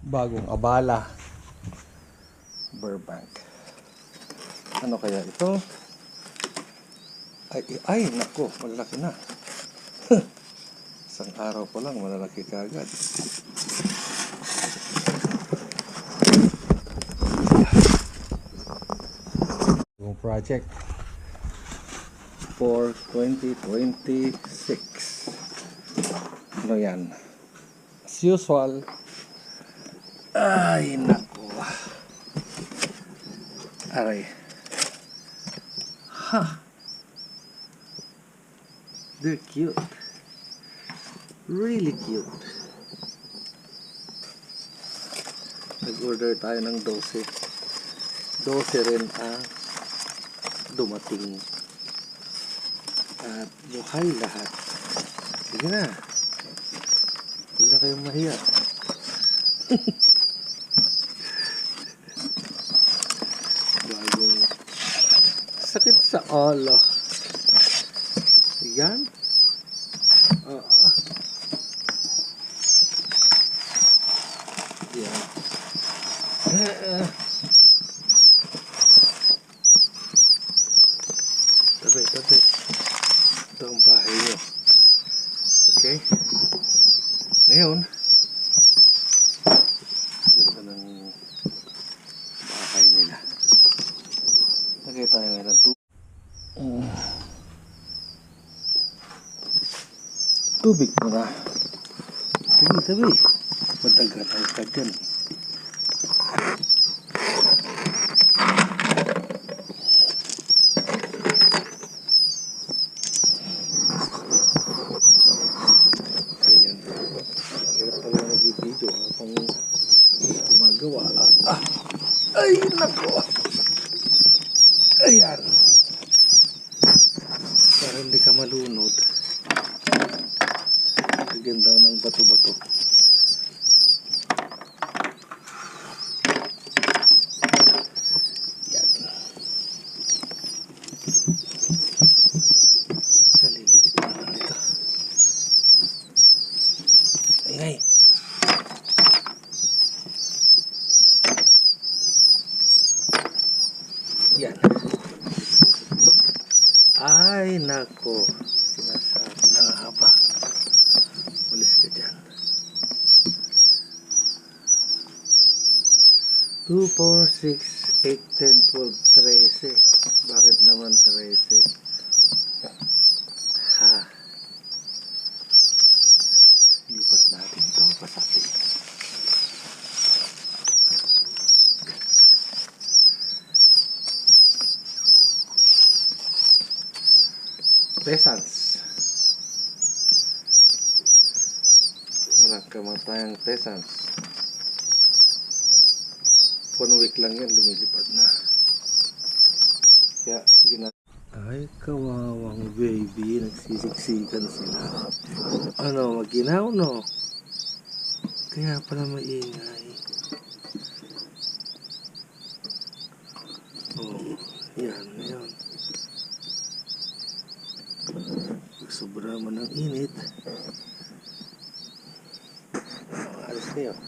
Bagong abala. Burbank. Ano kaya ito? Ay, nako, malalaki na. Isang araw pa lang, malalaki kagad. Yung project for 2026. Ano yan? As usual. Ay, nako. Aray. Ha. They're cute. Really cute. Nag-order tayo ng 12. 12 rin ang dumating. At buhay lahat. Sige na. Huwag na kayong mahiya. Bagong sakit sa ulo. Yan. Yan. Tabi. Ito ang bahay nyo. Okay? Ngayon, ito ng bahay nila. Lagay tayo ngayon ng tubig muna. Tabi. Madagat ang kagyan. Ganyan. Hirap pala nag-video habang gumagawa. Ay, nako. Ayan. Para hindi ka malunod. Lagyan daw ng bato-bato. Yan. Kaliliit na ito. Ingay. Yan. Ay, nako. Sinasabi na nga ba? Ulis ka dyan. 2, 4, 6, 8, 10, 12, 13. Bakit naman 13? Ha? Lipat natin ito pasaki. Pheasants. Walang kamatayang pheasants. 1 week lang yan, lumilipad na. Kaya, ay, kawawang baby, nagsisiksikan sila. Ano, maginaw, no? Kaya pala maingay. Oh, yan. Sobra man ang init. Alis kayo.